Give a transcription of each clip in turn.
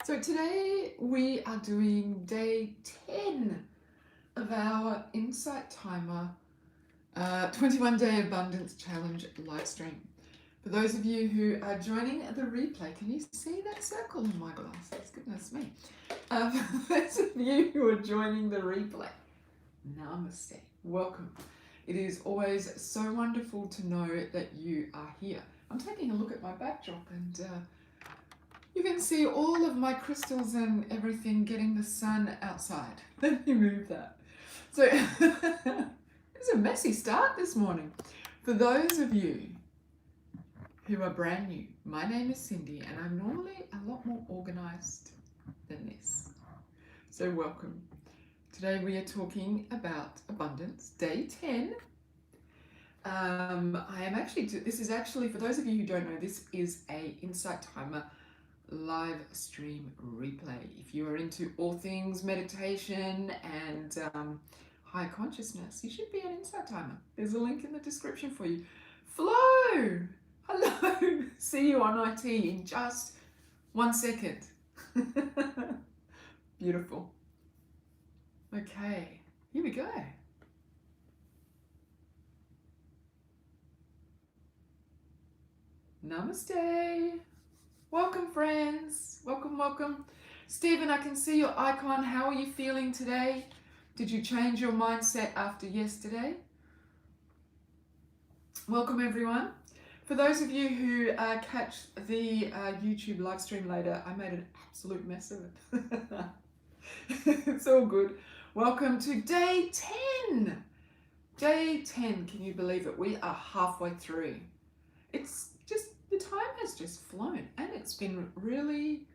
So today we are doing day 10 of our Insight Timer 21-day abundance challenge live stream. For those of you who are joining the replay, can you see that circle in my glasses? Goodness me. For those of you who are joining the replay, namaste, welcome. It is always so wonderful to know that you are here. I'm taking a look at my backdrop and you can see all of my crystals and everything getting the sun outside. Let me move that. So it's a messy start this morning. For those of you who are brand new, my name is Cindy and I'm normally a lot more organized than this. So welcome. Today we are talking about abundance, day 10. This is actually, for those of you who don't know, this is a Insight Timer live stream replay. If you are into all things meditation and high consciousness, you should be an Insight Timer. There's a link in the description for you. Flo! Hello! See you on IT in just 1 second. Beautiful. Okay, here we go. Namaste. Welcome, friends. Welcome, welcome. Stephen, I can see your icon. How are you feeling today? Did you change your mindset after yesterday? Welcome, everyone. For those of you who catch the YouTube live stream later, I made an absolute mess of it. It's all good. Welcome to day 10. Day 10, can you believe it? We are halfway through. It's just, the time has just flown and it's been really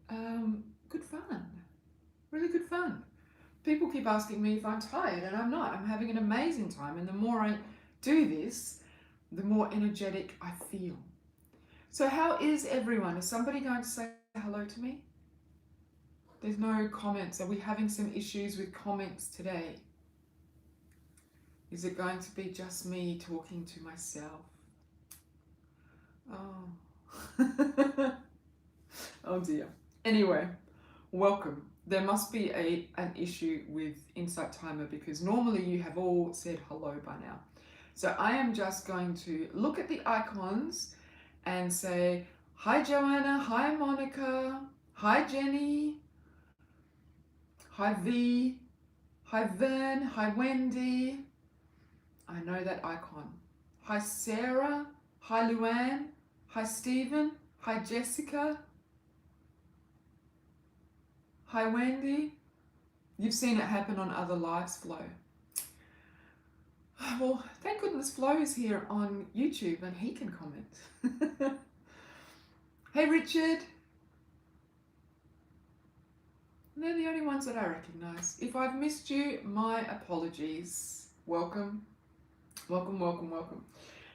good fun. Really good fun. People keep asking me if I'm tired and I'm not. I'm having an amazing time, and the more I do this, the more energetic I feel. So how is everyone? Is somebody going to say hello to me? There's no comments. Are we having some issues with comments today? Is it going to be just me talking to myself? Oh. Oh dear. Anyway, welcome. There must be an issue with Insight Timer because normally you have all said hello by now. So I am just going to look at the icons and say, hi Joanna, hi Monica, hi Jenny, hi V, hi Vern, hi Wendy. I know that icon. Hi Sarah, hi Luann, hi Stephen, hi Jessica, hi Wendy. You've seen it happen on other lives, Flo. Well, thank goodness Flo is here on YouTube and he can comment. Hey Richard. They're the only ones that I recognise. If I've missed you, my apologies. Welcome. Welcome, welcome, welcome.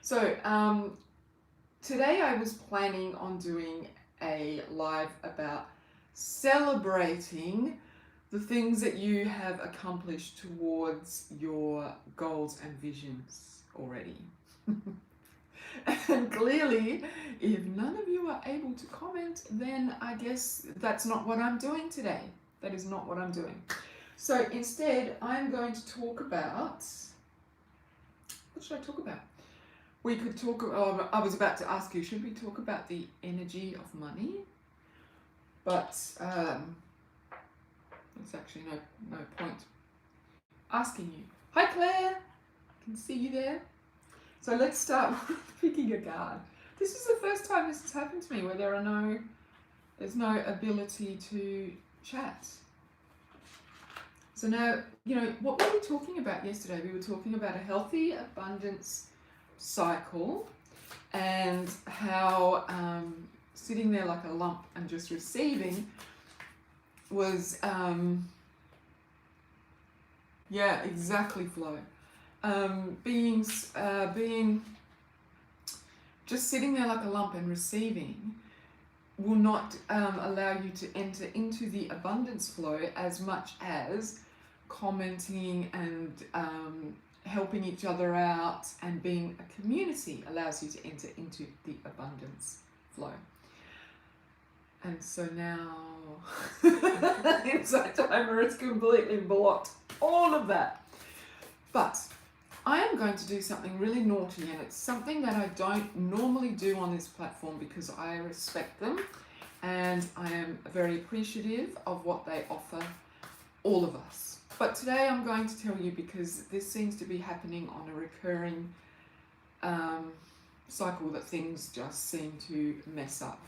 So today I was planning on doing a live about celebrating the things that you have accomplished towards your goals and visions already. And clearly, if none of you are able to comment, then I guess that's not what I'm doing today. That is not what I'm doing. So instead, I'm going to talk about, what should I talk about? We could talk, I was about to ask you, should we talk about the energy of money? But there's actually no point asking you. Hi Claire, I can see you there. So let's start with picking a card. This is the first time this has happened to me where there's no ability to chat. So now, you know, what were we talking about yesterday? We were talking about a healthy abundance cycle and how sitting there like a lump and just receiving was, yeah, exactly, Flo. Being just sitting there like a lump and receiving will not allow you to enter into the abundance flow as much as commenting and helping each other out and being a community allows you to enter into the abundance flow. And so now Insight Timer has completely blocked all of that. But I am going to do something really naughty, and it's something that I don't normally do on this platform because I respect them and I am very appreciative of what they offer all of us. But today I'm going to tell you because this seems to be happening on a recurring cycle that things just seem to mess up.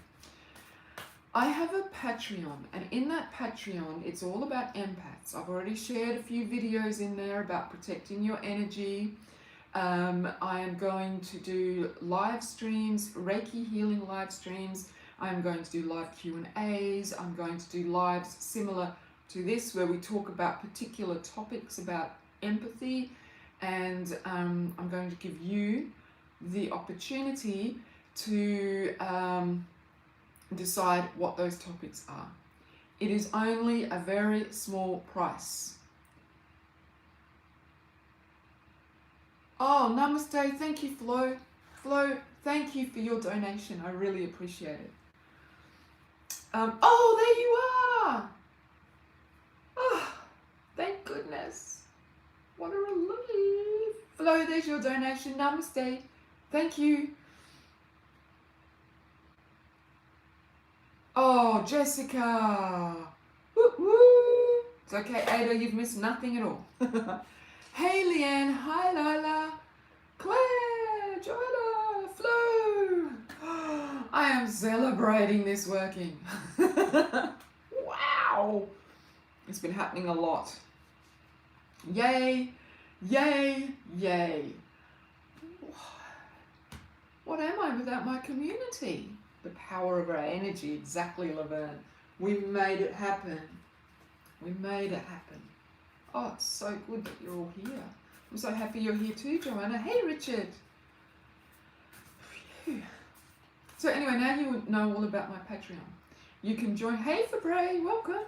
I have a Patreon, and in that Patreon, it's all about empaths. I've already shared a few videos in there about protecting your energy. I am going to do live streams, Reiki healing live streams. I'm going to do live Q&As. I'm going to do lives similar to this where we talk about particular topics about empathy, and I'm going to give you the opportunity to decide what those topics are. It is only a very small price. Oh, namaste. Thank you, Flo. Flo, thank you for your donation. I really appreciate it. Oh, there you are. Oh, thank goodness. What a relief. Flo, there's your donation. Namaste. Thank you. Oh, Jessica. Woo woo. It's okay, Ada, you've missed nothing at all. Hey, Leanne. Hi, Lila. Claire, Joanna, Flo. I am celebrating this working. Wow. It's been happening a lot. Yay, yay, yay. What am I without my community? The power of our energy, exactly, Laverne. We made it happen. We made it happen. Oh, it's so good that you're all here. I'm so happy you're here too, Joanna. Hey, Richard. Phew. So anyway, now you know all about my Patreon. You can join. Hey, Fabre, welcome.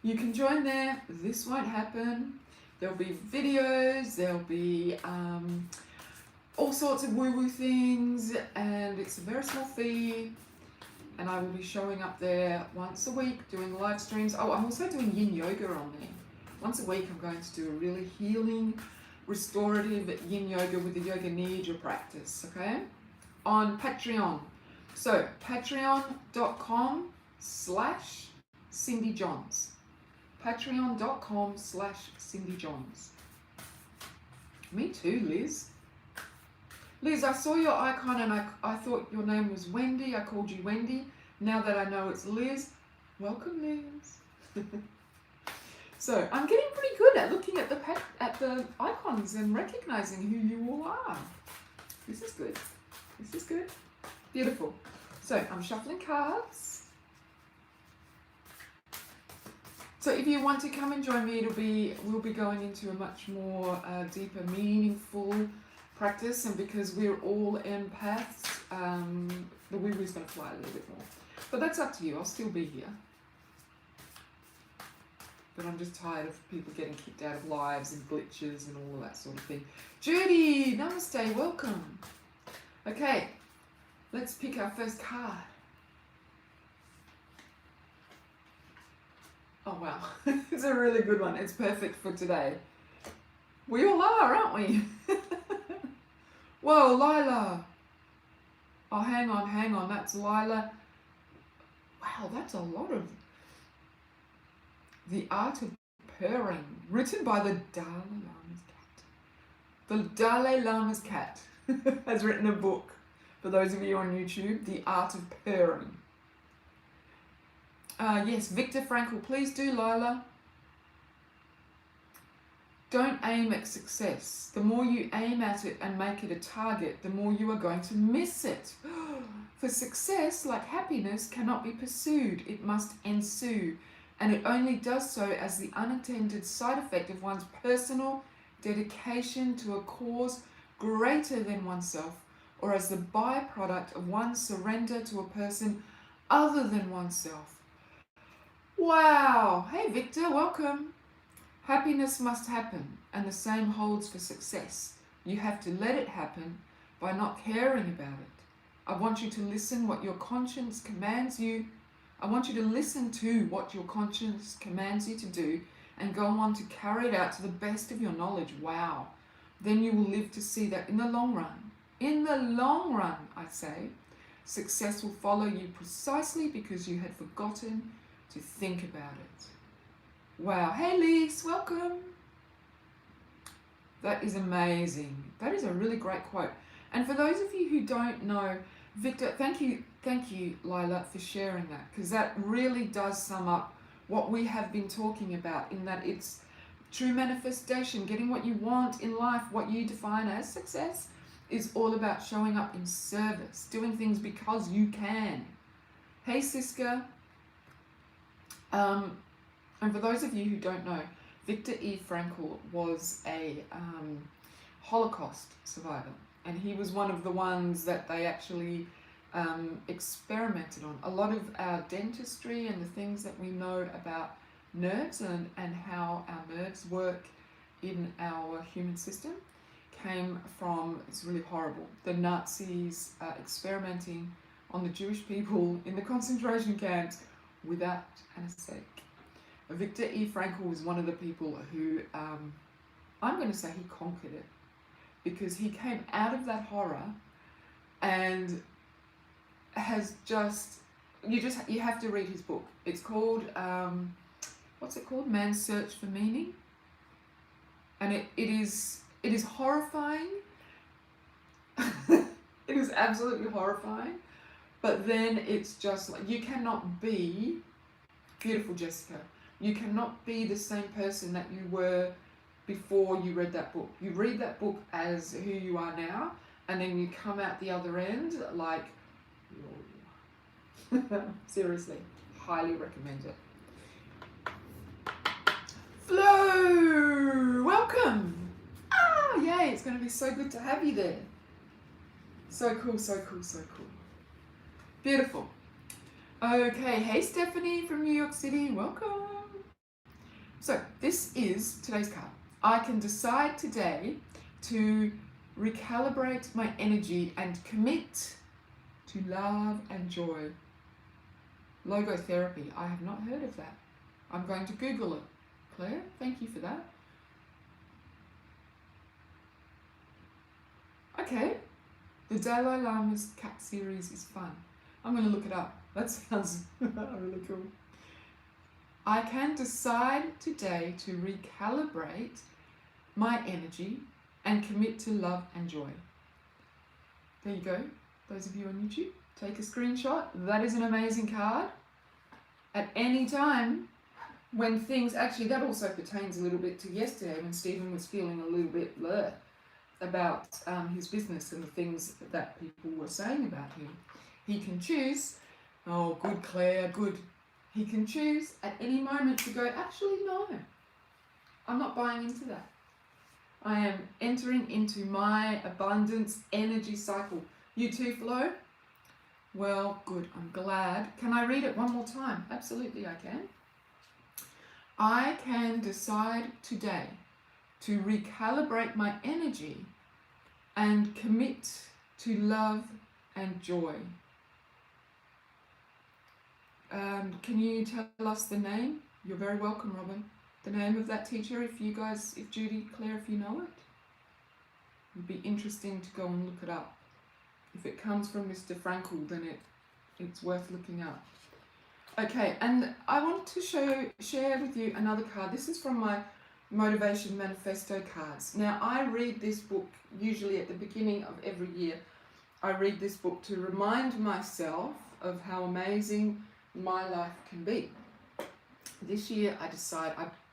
You can join there. This won't happen. There'll be videos. There'll be all sorts of woo-woo things, and it's a very small fee, and I will be showing up there once a week doing live streams. Oh, I'm also doing yin yoga on there. Once a week I'm going to do a really healing, restorative yin yoga with the yoga nidra practice, okay? On Patreon. So, patreon.com/Cindy Johns. Patreon.com/Cindy Johns. Me too, Liz. Liz, I saw your icon and I thought your name was Wendy. I called you Wendy. Now that I know it's Liz, welcome, Liz. So I'm getting pretty good at looking at the icons and recognizing who you all are. This is good. This is good. Beautiful. So I'm shuffling cards. So if you want to come and join me, we'll be going into a much more deeper, meaningful practice, and because we're all empaths, the woo-woo's going to fly a little bit more. But that's up to you. I'll still be here. But I'm just tired of people getting kicked out of lives and glitches and all that sort of thing. Judy, namaste, welcome. Okay, let's pick our first card. Oh wow, it's a really good one. It's perfect for today. We all are, aren't we? Whoa, Lila. Oh, hang on. That's Lila. Wow, that's a lot of... The Art of Purring, written by the Dalai Lama's cat. The Dalai Lama's cat has written a book, for those of you on YouTube, The Art of Purring. Yes, Viktor Frankl, please do, Lila. Don't aim at success. The more you aim at it and make it a target, the more you are going to miss it. For success, like happiness, cannot be pursued. It must ensue. And it only does so as the unintended side effect of one's personal dedication to a cause greater than oneself, or as the byproduct of one's surrender to a person other than oneself. Wow! Hey Victor, welcome. Happiness must happen, and the same holds for success. You have to let it happen by not caring about it. I want you to listen what your conscience commands you I want you to listen to what your conscience commands you to do and go on to carry it out to the best of your knowledge. Wow. Then you will live to see that in the long run, I say, success will follow you precisely because you had forgotten to think about it. Wow. Hey, Lise, welcome. That is amazing. That is a really great quote. And for those of you who don't know, Victor, thank you, Lila, for sharing that, because that really does sum up what we have been talking about, in that it's true manifestation, getting what you want in life, what you define as success, is all about showing up in service, doing things because you can. Hey, Siska. And for those of you who don't know, Viktor E. Frankl was a Holocaust survivor, and he was one of the ones that they actually experimented on. A lot of our dentistry and the things that we know about nerves and how our nerves work in our human system came from, it's really horrible, the Nazis experimenting on the Jewish people in the concentration camps without anesthetic. Viktor E. Frankl was one of the people who, I'm going to say he conquered it, because he came out of that horror and has you have to read his book. It's called, what's it called? Man's Search for Meaning. And it is horrifying. It is absolutely horrifying. But then it's just like, you cannot be, beautiful Jessica, you cannot be the same person that you were before you read that book. You read that book as who you are now, and then you come out the other end like, seriously, highly recommend it. Flo, welcome. Yay, it's going to be so good to have you there. So cool, so cool, so cool. Beautiful. Okay, hey Stephanie from New York City, welcome. So this is today's card. I can decide today to recalibrate my energy and commit to love and joy. Logotherapy, I have not heard of that. I'm going to Google it. Claire, thank you for that. Okay, the Dalai Lama's cat series is fun. I'm going to look it up. That sounds really cool. I can decide today to recalibrate my energy and commit to love and joy. There you go. Those of you on YouTube, take a screenshot. That is an amazing card. At any time when things, actually that also pertains a little bit to yesterday when Stephen was feeling a little bit blur about his business and the things that people were saying about him. He can choose, oh good Claire, good. He can choose at any moment to go, actually no, I'm not buying into that. I am entering into my abundance energy cycle. You too, Flo? Well, good, I'm glad. Can I read it one more time? Absolutely I can. I can decide today to recalibrate my energy and commit to love and joy. Can you tell us the name? You're very welcome, Robin. The name of that teacher, if you guys, if Judy, Claire, if you know it. It'd be interesting to go and look it up. If it comes from Mr. Frankl, then it's worth looking up. Okay, and I want to share with you another card. This is from my Motivation Manifesto cards. Now, I read this book usually at the beginning of every year. I read this book to remind myself of how amazing my life can be. This year I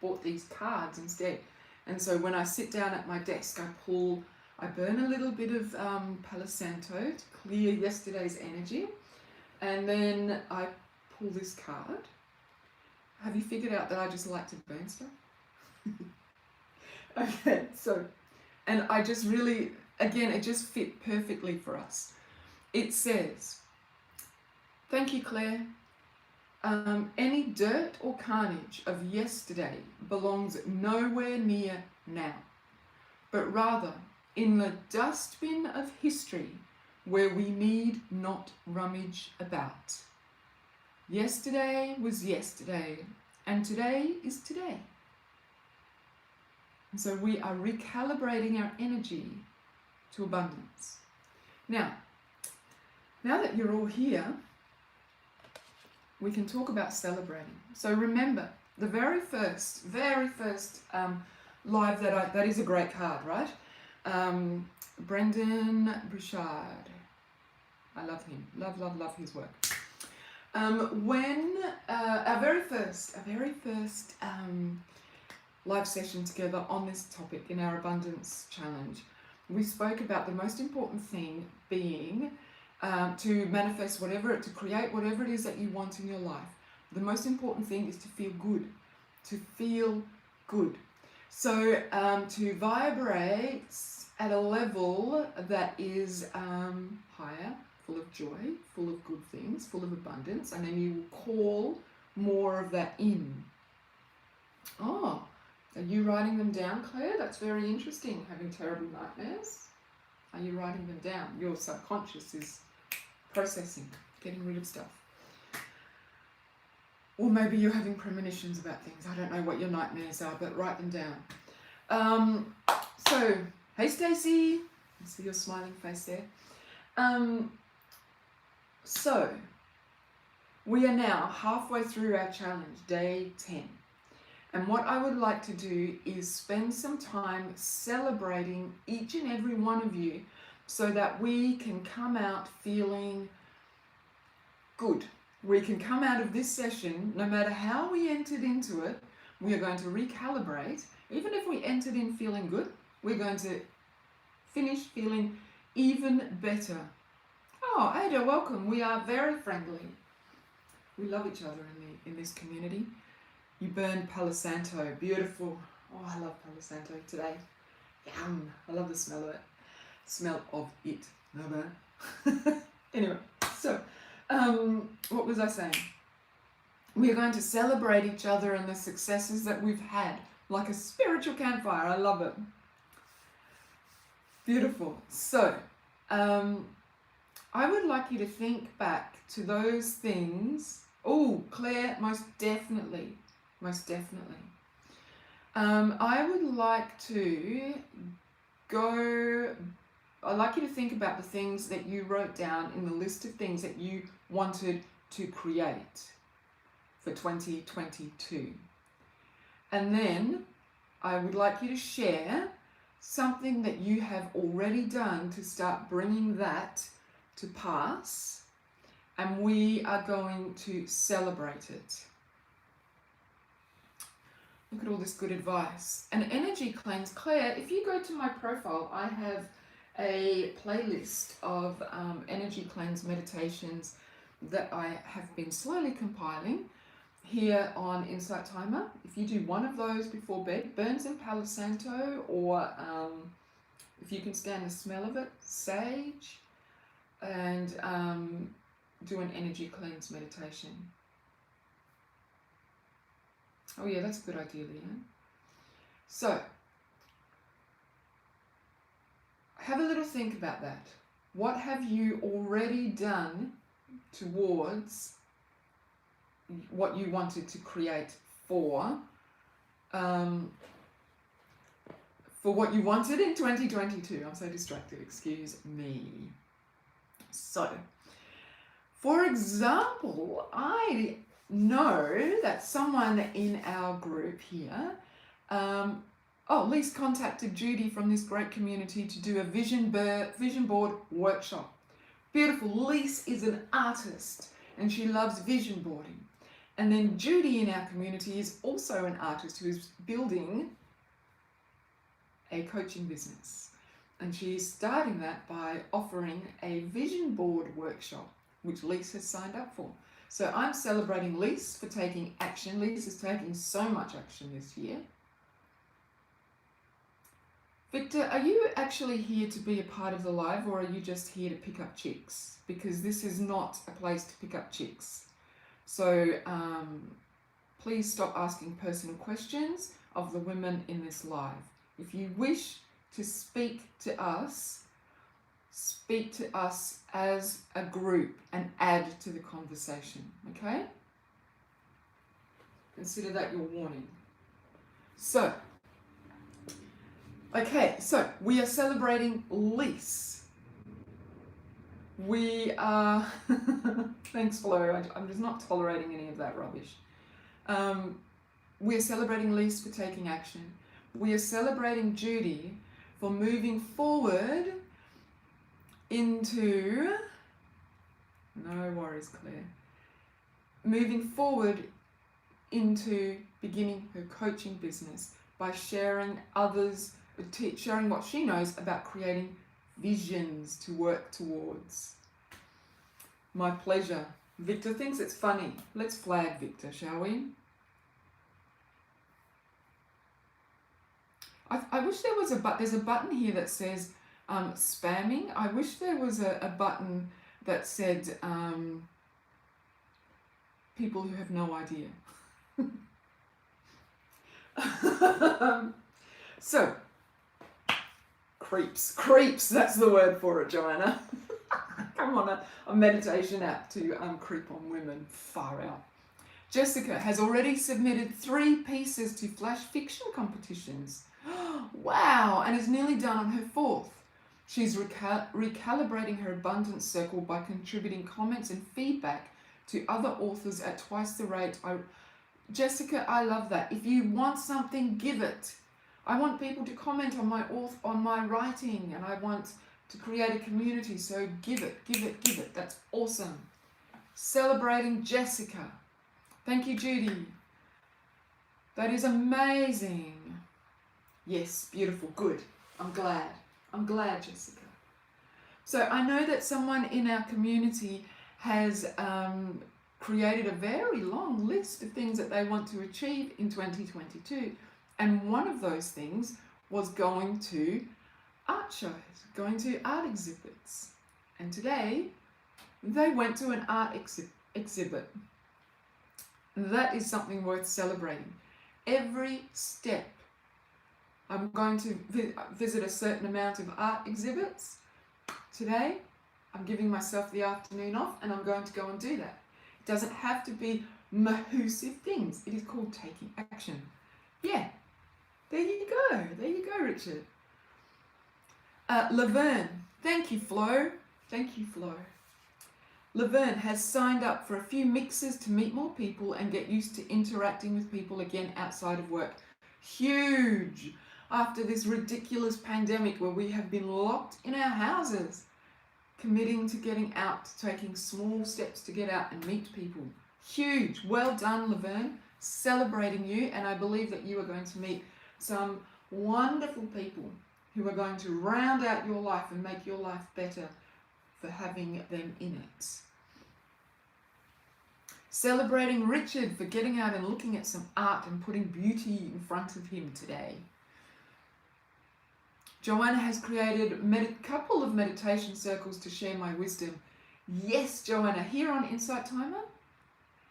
bought these cards instead. And so when I sit down at my desk, I burn a little bit of Palo Santo to clear yesterday's energy. And then I pull this card. Have you figured out that I just like to burn stuff? Okay, so, and I just really, again, it just fit perfectly for us. It says, thank you, Claire. Any dirt or carnage of yesterday belongs nowhere near now, but rather in the dustbin of history where we need not rummage about. Yesterday was yesterday, and today is today. And so we are recalibrating our energy to abundance. Now that you're all here, we can talk about celebrating. So remember, the very first live that is a great card, right? Brendan Bouchard. I love him. Love his work. When our very first live session together on this topic in our abundance challenge, we spoke about the most important thing being to manifest to create whatever it is that you want in your life. The most important thing is to feel good. To feel good. So to vibrate at a level that is higher, full of joy, full of good things, full of abundance, and then you will call more of that in. Oh, are you writing them down, Claire? That's very interesting, having terrible nightmares. Are you writing them down? Your subconscious is processing, getting rid of stuff. Or maybe you're having premonitions about things. I don't know what your nightmares are, but write them down. So, hey Stacey, I see your smiling face there. So, we are now halfway through our challenge, day 10. And what I would like to do is spend some time celebrating each and every one of you so that we can come out feeling good. We can come out of this session, no matter how we entered into it, we are going to recalibrate. Even if we entered in feeling good, we're going to finish feeling even better. Oh, Ada, welcome. We are very friendly. We love each other in this community. You burned Palo Santo. Beautiful. Oh, I love Palo Santo today. Yum. I love the smell of it. Smell of it. No bad. Anyway, so what was I saying? We're going to celebrate each other and the successes that we've had, like a spiritual campfire. I love it. Beautiful. So, I would like you to think back to those things. Oh, Claire, most definitely. Most definitely. I would like to I'd like you to think about the things that you wrote down in the list of things that you wanted to create for 2022. And then I would like you to share something that you have already done to start bringing that to pass, and we are going to celebrate it. Look at all this good advice. An energy cleanse. Claire, if you go to my profile, I have a playlist of energy cleanse meditations that I have been slowly compiling here on Insight Timer. If you do one of those before bed, burn some Palo Santo, or if you can stand the smell of it, sage, and do an energy cleanse meditation. Oh yeah, that's a good idea, Leanne. So, have a little think about that. What have you already done towards what you wanted to create for what you wanted in 2022? I'm so distracted, excuse me. So, for example, I know that someone in our group here, Lise contacted Judy from this great community to do a vision board workshop. Beautiful. Lise is an artist and she loves vision boarding. And then Judy in our community is also an artist who is building a coaching business. And she's starting that by offering a vision board workshop, which Lise has signed up for. So I'm celebrating Lise for taking action. Lise is taking so much action this year. Victor, are you actually here to be a part of the live, or are you just here to pick up chicks? Because this is not a place to pick up chicks. So please stop asking personal questions of the women in this live. If you wish to speak to us as a group and add to the conversation, okay? Consider that your warning. So, okay, so we are celebrating lease. We are, thanks Flo, I'm just not tolerating any of that rubbish. We are celebrating Lise for taking action. We are celebrating Judy for moving forward into, no worries Claire, moving forward into beginning her coaching business by sharing sharing what she knows about creating visions to work towards. My pleasure. Victor thinks it's funny. Let's flag Victor, shall we? I wish there was there's a button here that says spamming. I wish there was a button that said people who have no idea. So, creeps, that's the word for it, Joanna. Come on, a meditation app to creep on women, far out. Jessica has already submitted 3 pieces to flash fiction competitions. Wow, and is nearly done on her 4th. She's recalibrating her abundance circle by contributing comments and feedback to other authors at twice the rate. Jessica, I love that. If you want something, give it. I want people to comment on my writing, and I want to create a community, so give it. That's awesome. Celebrating Jessica. Thank you, Judy. That is amazing. Yes, beautiful, good. I'm glad, Jessica. So I know that someone in our community has created a very long list of things that they want to achieve in 2022. And one of those things was going to art shows, going to art exhibits. And today, they went to an art exhibit. That is something worth celebrating. Every step. I'm going to visit a certain amount of art exhibits. Today, I'm giving myself the afternoon off and I'm going to go and do that. It doesn't have to be massive things. It is called taking action. Yeah, there you go, Richard. Laverne, thank you, Flo. Laverne has signed up for a few mixes to meet more people and get used to interacting with people again outside of work. Huge! After this ridiculous pandemic where we have been locked in our houses, committing to getting out, taking small steps to get out and meet people. Huge! Well done, Laverne. Celebrating you, and I believe that you are going to meet some wonderful people who are going to round out your life and make your life better for having them in it. Celebrating Richard for getting out and looking at some art and putting beauty in front of him today. Joanna has created a couple of meditation circles to share my wisdom. Yes, Joanna, here on Insight Timer.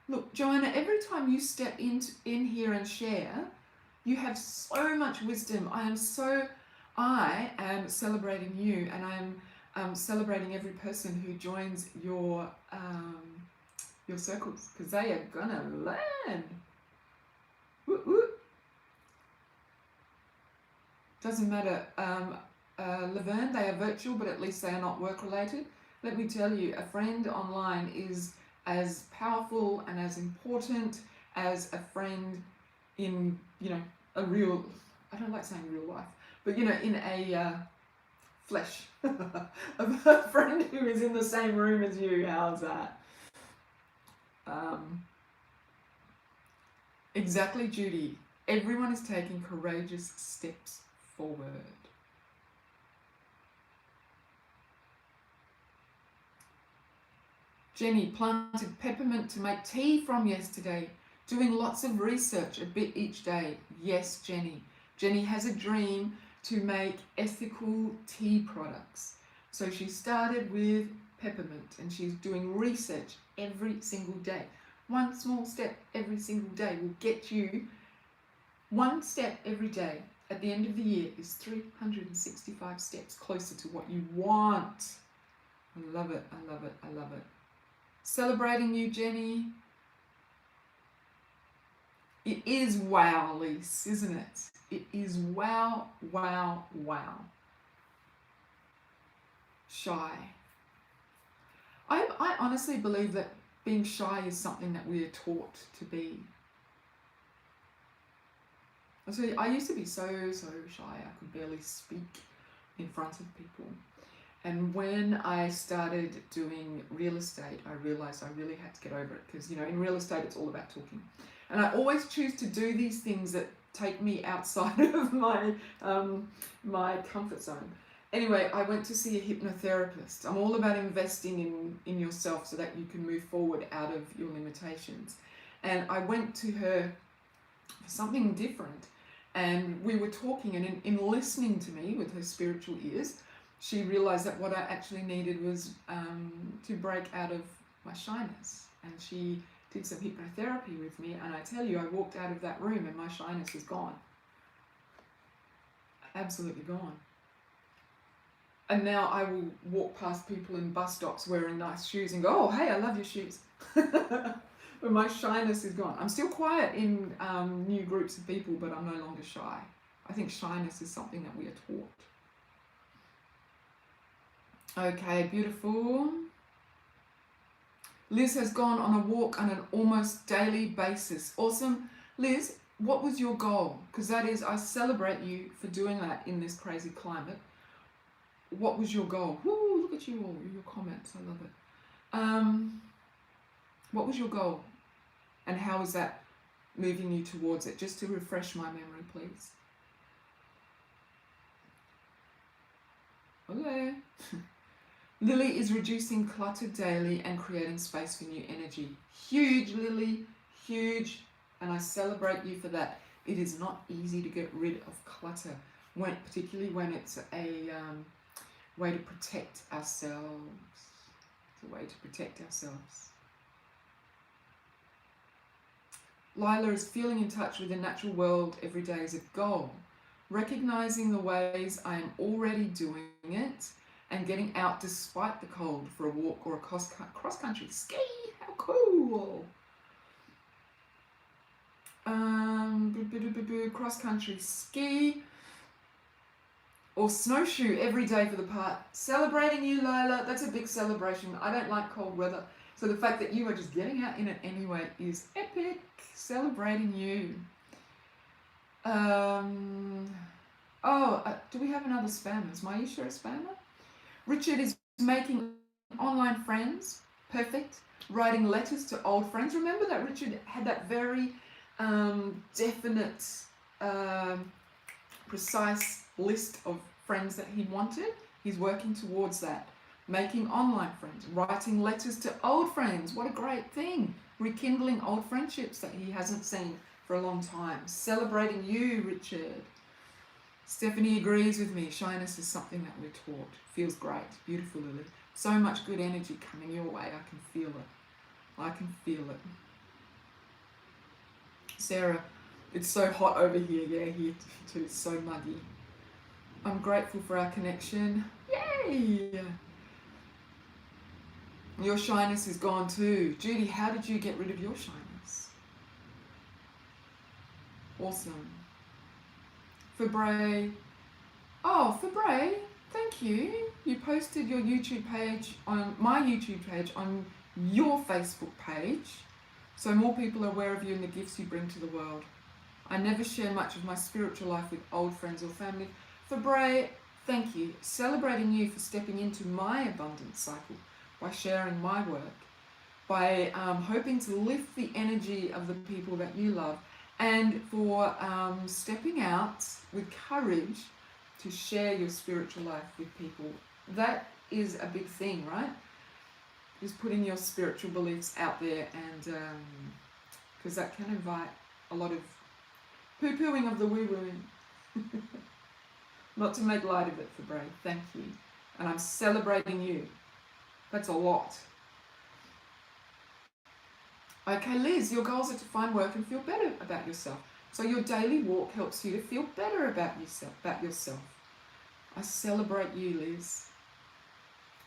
Look, Joanna, every time you step in here and share, you have so much wisdom. I am celebrating you, and I'm celebrating every person who joins your circles, because they are gonna learn. Woo woo. Doesn't matter, Laverne, they are virtual, but at least they are not work related. Let me tell you, a friend online is as powerful and as important as a friend in, a real, I don't like saying real life, but in a flesh. A friend who is in the same room as you. How's that? Exactly, Judy. Everyone is taking courageous steps forward. Jenny planted peppermint to make tea from yesterday, doing lots of research, a bit each day. Yes, Jenny. Jenny has a dream to make ethical tea products. So she started with peppermint and she's doing research every single day. One small step every single day will get you one step every day. At the end of the year is 365 steps closer to what you want. I love it. Celebrating you, Jenny. It is wow, Lise, isn't it? It is wow, wow, wow. Shy. I honestly believe that being shy is something that we are taught to be. So I used to be so shy. I could barely speak in front of people. And when I started doing real estate, I realized I really had to get over it, because, you know, in real estate, it's all about talking. And I always choose to do these things that take me outside of my comfort zone. Anyway, I went to see a hypnotherapist. I'm all about investing in yourself so that you can move forward out of your limitations. And I went to her for something different. And we were talking, and in listening to me with her spiritual ears, she realized that what I actually needed was to break out of my shyness. And she did some hypnotherapy with me, and I tell you, I walked out of that room and my shyness is gone. Absolutely gone. And now I will walk past people in bus stops wearing nice shoes and go, oh, hey, I love your shoes. But my shyness is gone. I'm still quiet in new groups of people, but I'm no longer shy. I think shyness is something that we are taught. Okay, beautiful. Liz has gone on a walk on an almost daily basis. Awesome. Liz, what was your goal? Because that is, I celebrate you for doing that in this crazy climate. What was your goal? Woo, look at you all, your comments, I love it. What was your goal? And how is that moving you towards it? Just to refresh my memory, please. Okay. Lily is reducing clutter daily and creating space for new energy. Huge, Lily, huge. And I celebrate you for that. It is not easy to get rid of clutter, particularly when it's a way to protect ourselves. It's a way to protect ourselves. Lila is feeling in touch with the natural world every day as a goal. Recognizing the ways I am already doing it and getting out despite the cold for a walk or a cross-country ski. How cool! Cross-country ski or snowshoe every day for the part. Celebrating you, Lila. That's a big celebration. I don't like cold weather. So the fact that you are just getting out in it anyway is epic. Celebrating you. Do we have another spammer? Is Maisha a spammer? Richard is making online friends. Perfect. Writing letters to old friends. Remember that Richard had that very definite, precise list of friends that he wanted. He's working towards that. Making online friends. Writing letters to old friends. What a great thing. Rekindling old friendships that he hasn't seen for a long time. Celebrating you, Richard. Stephanie agrees with me. Shyness is something that we're taught. Feels great. Beautiful, Lily. So much good energy coming your way. I can feel it. I can feel it. Sarah, it's so hot over here. Yeah, here too. It's so muggy. I'm grateful for our connection. Yay! Your shyness is gone too. Judy, how did you get rid of your shyness? Awesome. Fabre. Oh, Fabre, thank you. You posted your YouTube page on my YouTube page on your Facebook page, so more people are aware of you and the gifts you bring to the world. I never share much of my spiritual life with old friends or family. Fabre, thank you. Celebrating you for stepping into my abundance cycle by sharing my work, by hoping to lift the energy of the people that you love, and for stepping out with courage to share your spiritual life with people. That is a big thing, right? Just putting your spiritual beliefs out there, and because that can invite a lot of poo-pooing of the woo-wooing. Not to make light of it, Fabre. Thank you. And I'm celebrating you. That's a lot. Okay, Liz, your goals are to find work and feel better about yourself. So your daily walk helps you to feel better about yourself. I celebrate you, Liz.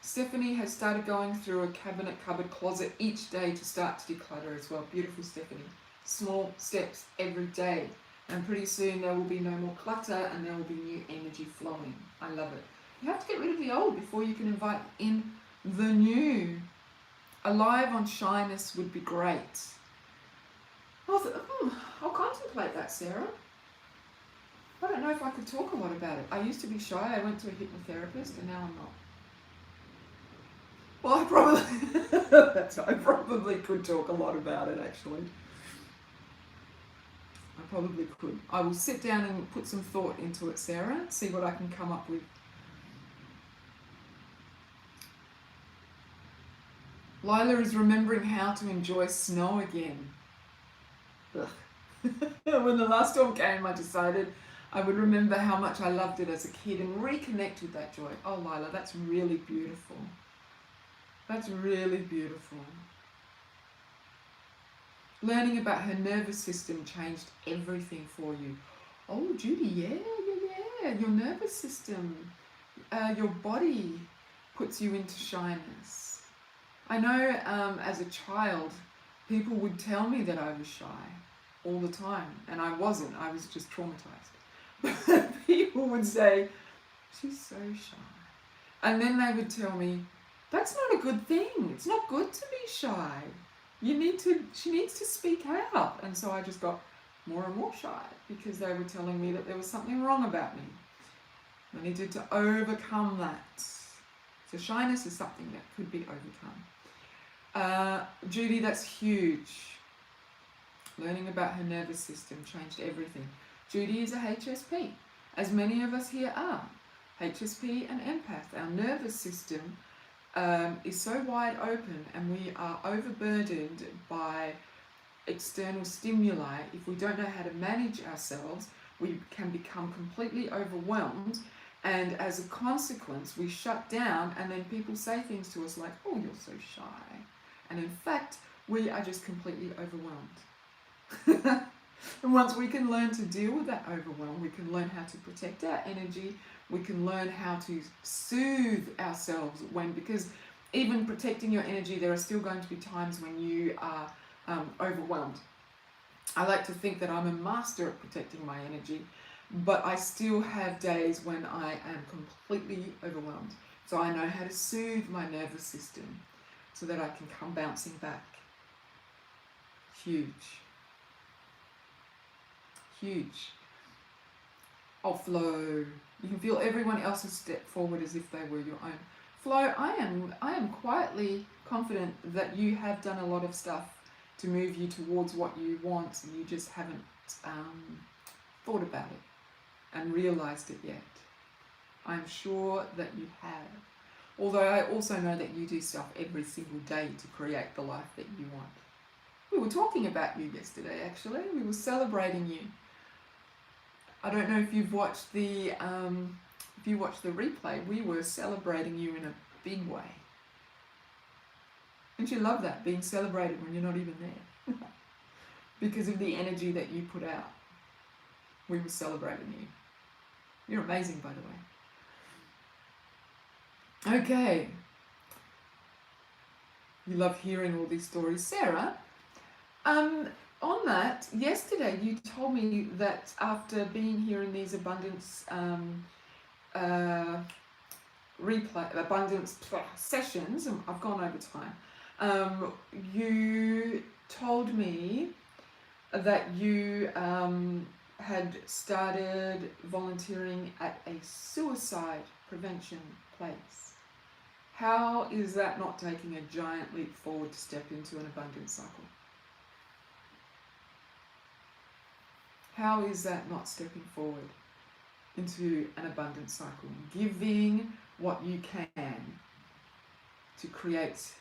Stephanie has started going through a cabinet, cupboard, closet each day to start to declutter as well. Beautiful, Stephanie. Small steps every day. And pretty soon there will be no more clutter and there will be new energy flowing. I love it. You have to get rid of the old before you can invite in the new. Alive on shyness would be great. I'll contemplate that, Sarah. I don't know if I could talk a lot about it. I used to be shy. I went to a hypnotherapist and now I'm not. Well, I probably could talk a lot about it, actually. I probably could. I will sit down and put some thought into it, Sarah, see what I can come up with. Lila is remembering how to enjoy snow again. When the last storm came, I decided I would remember how much I loved it as a kid and reconnect with that joy. Oh, Lila, that's really beautiful. That's really beautiful. Learning about her nervous system changed everything for you. Oh, Judy, yeah. Your nervous system, your body puts you into shyness. I know as a child, people would tell me that I was shy all the time, and I wasn't. I was just traumatized. People would say, she's so shy. And then they would tell me, that's not a good thing. It's not good to be shy. She needs to speak out. And so I just got more and more shy because they were telling me that there was something wrong about me. I needed to overcome that. So shyness is something that could be overcome. Judy, that's huge. Learning about her nervous system changed everything. Judy is a HSP, as many of us here are. HSP and empath. Our nervous system is so wide open and we are overburdened by external stimuli. If we don't know how to manage ourselves, we can become completely overwhelmed, and as a consequence we shut down, and then people say things to us like, oh, you're so shy, and in fact we are just completely overwhelmed. And once we can learn to deal with that overwhelm, we can learn how to protect our energy, we can learn how to soothe ourselves because even protecting your energy, there are still going to be times when you are overwhelmed. I like to think that I'm a master at protecting my energy, but I still have days when I am completely overwhelmed. So I know how to soothe my nervous system so that I can come bouncing back. Huge. Oh, Flo, you can feel everyone else's step forward as if they were your own. Flo, I am quietly confident that you have done a lot of stuff to move you towards what you want, and you just haven't thought about it and realized it yet. I'm sure that you have. Although I also know that you do stuff every single day to create the life that you want. We were talking about you yesterday, actually. We were celebrating you. I don't know if you've watched the replay. We were celebrating you in a big way. Don't you love that, being celebrated when you're not even there? Because of the energy that you put out. We were celebrating you. You're amazing, by the way. Okay. You love hearing all these stories. Sarah, on that, yesterday you told me that after being here in these abundance sessions, and I've gone over time, you told me that you had started volunteering at a suicide prevention place. How is that not taking a giant leap forward to step into an abundance cycle? How is that not stepping forward into an abundance cycle? Giving what you can to create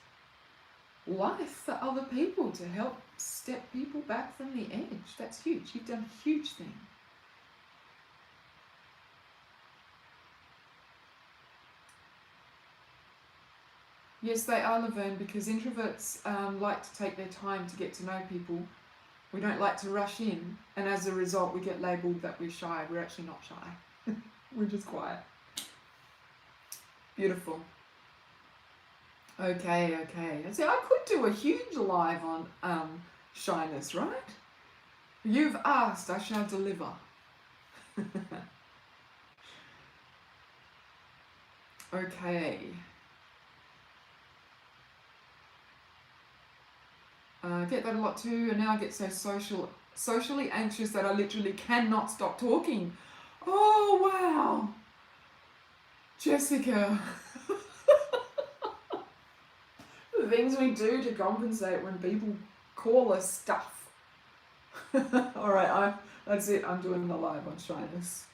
life for other people, to help step people back from the edge. That's huge. You've done a huge thing. Yes, they are, Laverne, because introverts like to take their time to get to know people. We don't like to rush in, and as a result we get labelled that we're shy. We're actually not shy. We're just quiet. Beautiful. Okay. And so I could do a huge live on shyness, right? You've asked, I shall deliver. Okay. I get that a lot too, and now I get so socially anxious that I literally cannot stop talking. Oh, wow. Jessica. The things we do to compensate when people call us stuff. All right, that's it. I'm doing the live on shyness.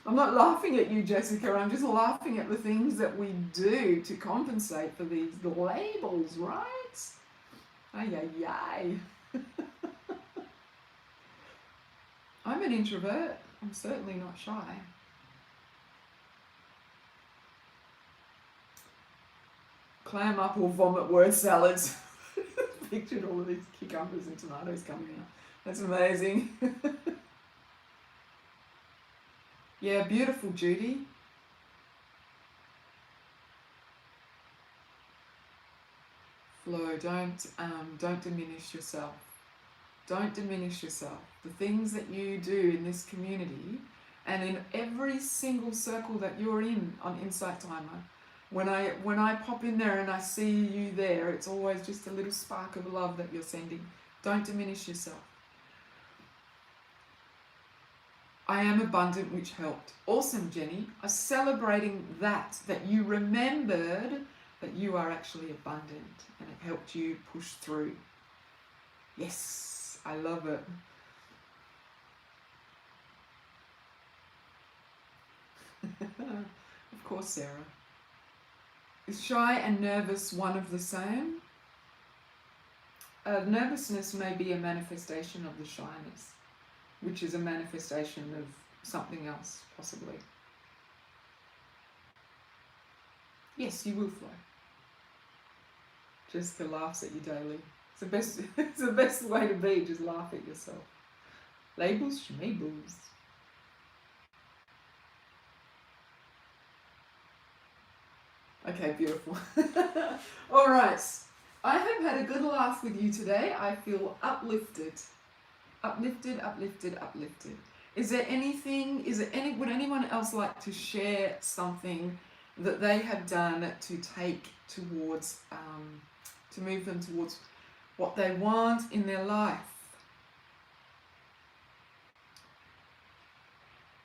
I'm not laughing at you, Jessica. I'm just laughing at the things that we do to compensate for these labels, right? Ay, ay, ay. I'm an introvert. I'm certainly not shy. Clam up or vomit word salads. Pictured all of these cucumbers and tomatoes coming out. That's amazing. Yeah, beautiful, Judy. Flo, don't diminish yourself. Don't diminish yourself. The things that you do in this community and in every single circle that you're in on Insight Timer, when I pop in there and I see you there, it's always just a little spark of love that you're sending. Don't diminish yourself. I am abundant, which helped. Awesome, Jenny. I'm celebrating that you remembered that you are actually abundant and it helped you push through. Yes, I love it. Of course, Sarah. Is shy and nervous one of the same? Nervousness may be a manifestation of the shyness, which is a manifestation of something else, possibly. Yes, you will flow. Jessica laughs at you daily. It's the best way to be, just laugh at yourself. Labels, schmeebles. Okay, beautiful. All right. I have had a good laugh with you today. I feel uplifted. Uplifted, uplifted, uplifted. Would anyone else like to share something that they have done to take towards, to move them towards what they want in their life?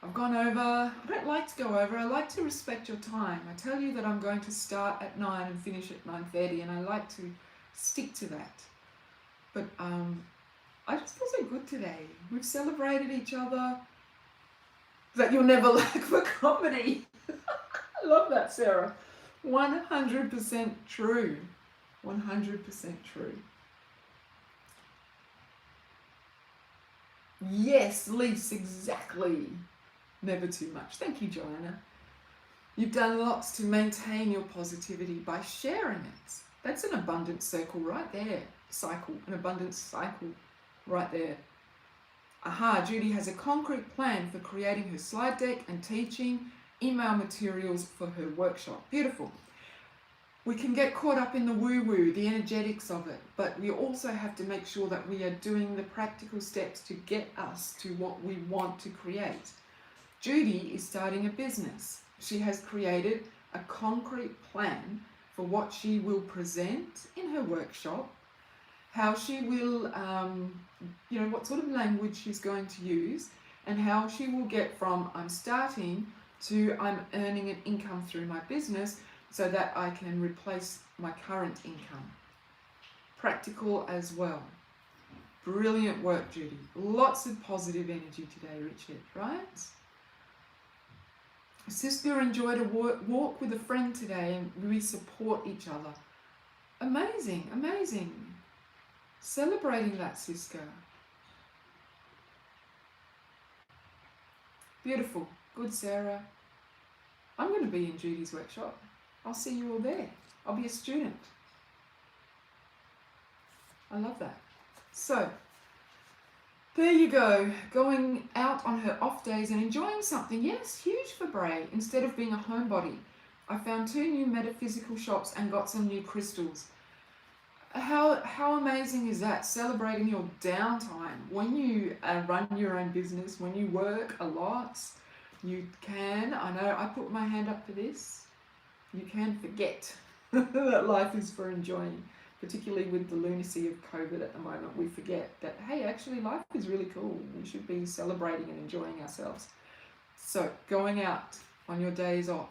I've gone over. I don't like to go over. I like to respect your time. I tell you that I'm going to start at 9 and finish at 9:30, and I like to stick to that. But I just feel so good today. We've celebrated each other. That you'll never lack for comedy. I love that, Sarah. 100% true. 100% true. Yes, Lise, exactly. Never too much. Thank you, Joanna. You've done lots to maintain your positivity by sharing it. That's an abundance circle right there. An abundance cycle right there. Aha, Judy has a concrete plan for creating her slide deck and teaching email materials for her workshop. Beautiful. We can get caught up in the woo-woo, the energetics of it, but we also have to make sure that we are doing the practical steps to get us to what we want to create. Judy is starting a business. She has created a concrete plan for what she will present in her workshop, how she will, what sort of language she's going to use, and how she will get from I'm starting to I'm earning an income through my business so that I can replace my current income. Practical as well. Brilliant work, Judy. Lots of positive energy today, Richard, right? Sister enjoyed a walk with a friend today and we support each other. Amazing, amazing. Celebrating that, Siska. Beautiful. Good, Sarah. I'm going to be in Judy's workshop. I'll see you all there. I'll be a student. I love that. So, there you go. Going out on her off days and enjoying something. Yes, huge for Bray. Instead of being a homebody. I found 2 new metaphysical shops and got some new crystals. How amazing is that? Celebrating your downtime. When you run your own business, when you work a lot, you can, I know I put my hand up for this, you can forget that life is for enjoying, particularly with the lunacy of COVID at the moment. We forget that, hey, actually life is really cool. We should be celebrating and enjoying ourselves. So going out on your days off.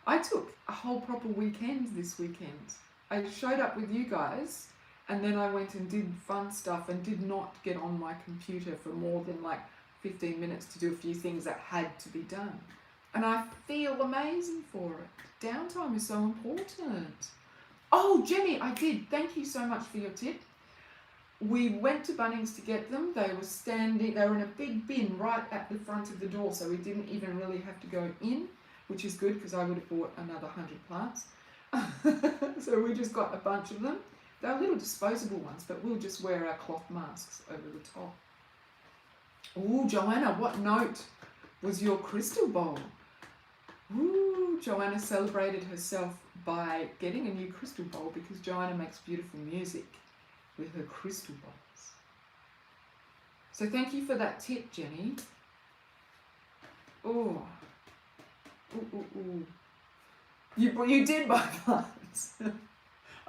I took a whole proper weekend this weekend. I showed up with you guys and then I went and did fun stuff and did not get on my computer for more than like 15 minutes to do a few things that had to be done. And I feel amazing for it. Downtime is so important. Oh, Jenny, I did. Thank you so much for your tip. We went to Bunnings to get them. They were in a big bin right at the front of the door, so we didn't even really have to go in, which is good because I would have bought another 100 plants. So we just got a bunch of them. They're little disposable ones, but we'll just wear our cloth masks over the top. Ooh, Joanna, what note was your crystal bowl? Ooh, Joanna celebrated herself by getting a new crystal bowl because Joanna makes beautiful music with her crystal bowls. So thank you for that tip, Jenny. Oh, ooh. You did buy plants.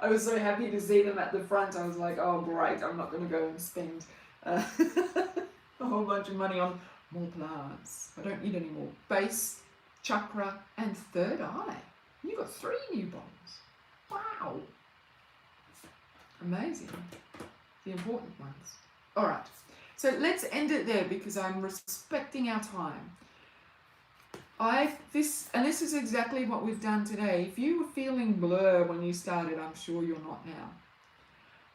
I was so happy to see them at the front. I was like, oh great, I'm not going to go and spend a whole bunch of money on more plants. I don't need any more. Base, chakra, and third eye. You got 3 new bowls. Wow. Amazing. The important ones. All right. So let's end it there because I'm respecting our time. This is exactly what we've done today. If you were feeling blur when you started, I'm sure you're not now.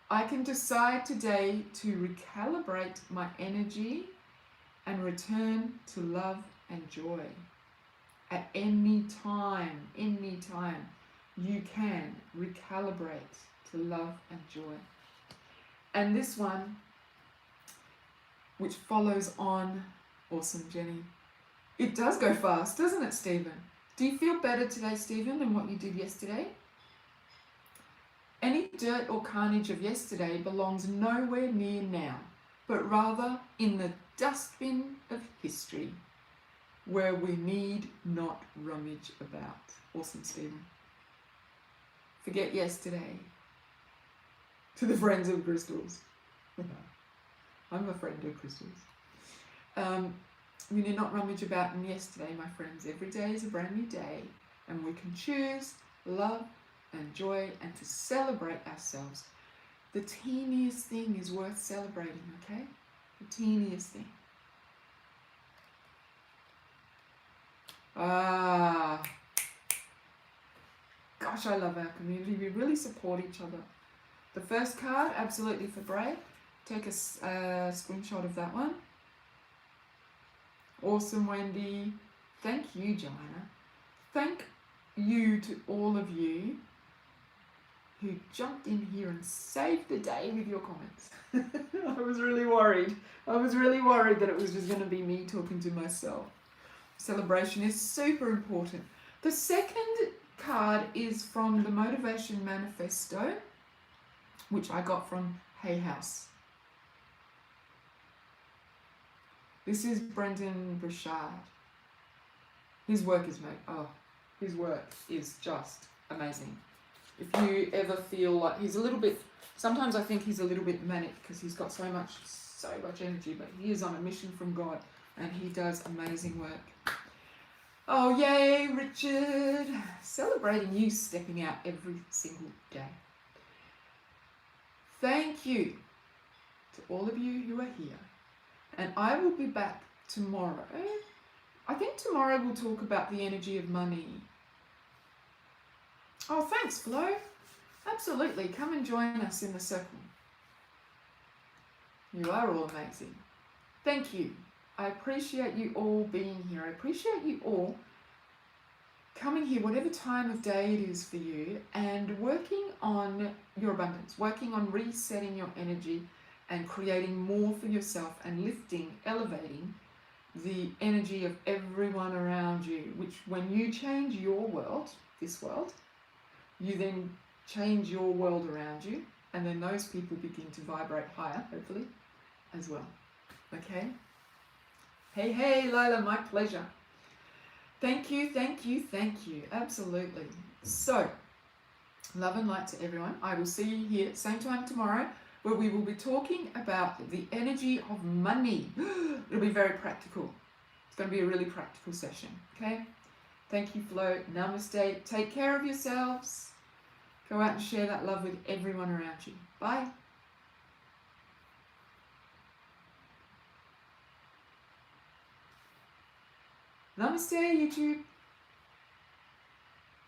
I can decide today to recalibrate my energy and return to love and joy. At any time, you can recalibrate to love and joy. And this one, which follows on, awesome, Jenny. It does go fast, doesn't it, Stephen? Do you feel better today, Stephen, than what you did yesterday? Any dirt or carnage of yesterday belongs nowhere near now, but rather in the dustbin of history, where we need not rummage about. Awesome, Stephen. Forget yesterday. To the friends of crystals. I'm a friend of crystals. We need not rummage about in yesterday, my friends. Every day is a brand new day, and we can choose love and joy and to celebrate ourselves. The teeniest thing is worth celebrating, okay? The teeniest thing. Gosh, I love our community. We really support each other. The first card, absolutely for Bray. Take a screenshot of that one. Awesome, Wendy. Thank you, Joanna. Thank you to all of you who jumped in here and saved the day with your comments. I was really worried. That it was just going to be me talking to myself. Celebration is super important. The second card is from the Motivation Manifesto, which I got from Hay House. This is Brendan Burchard. His work is just amazing. If you ever feel like he's a little bit, sometimes I think he's a little bit manic because he's got so much energy, but he is on a mission from God and he does amazing work. Oh, yay, Richard. Celebrating you stepping out every single day. Thank you to all of you who are here. And I will be back tomorrow. I think tomorrow we'll talk about the energy of money. Oh, thanks, Flo. Absolutely. Come and join us in the circle. You are all amazing. Thank you. I appreciate you all being here. I appreciate you all coming here, whatever time of day it is for you, and working on your abundance, working on resetting your energy and creating more for yourself and lifting, elevating the energy of everyone around you, which when you change your world, this world, you then change your world around you and then those people begin to vibrate higher, hopefully, as well. Okay? Hey, Lila, my pleasure. Thank you. Absolutely. So, love and light to everyone. I will see you here at the same time tomorrow, where we will be talking about the energy of money. It'll be very practical. It's going to be a really practical session. Okay? Thank you, Flo. Namaste. Take care of yourselves. Go out and share that love with everyone around you. Bye. Namaste, YouTube.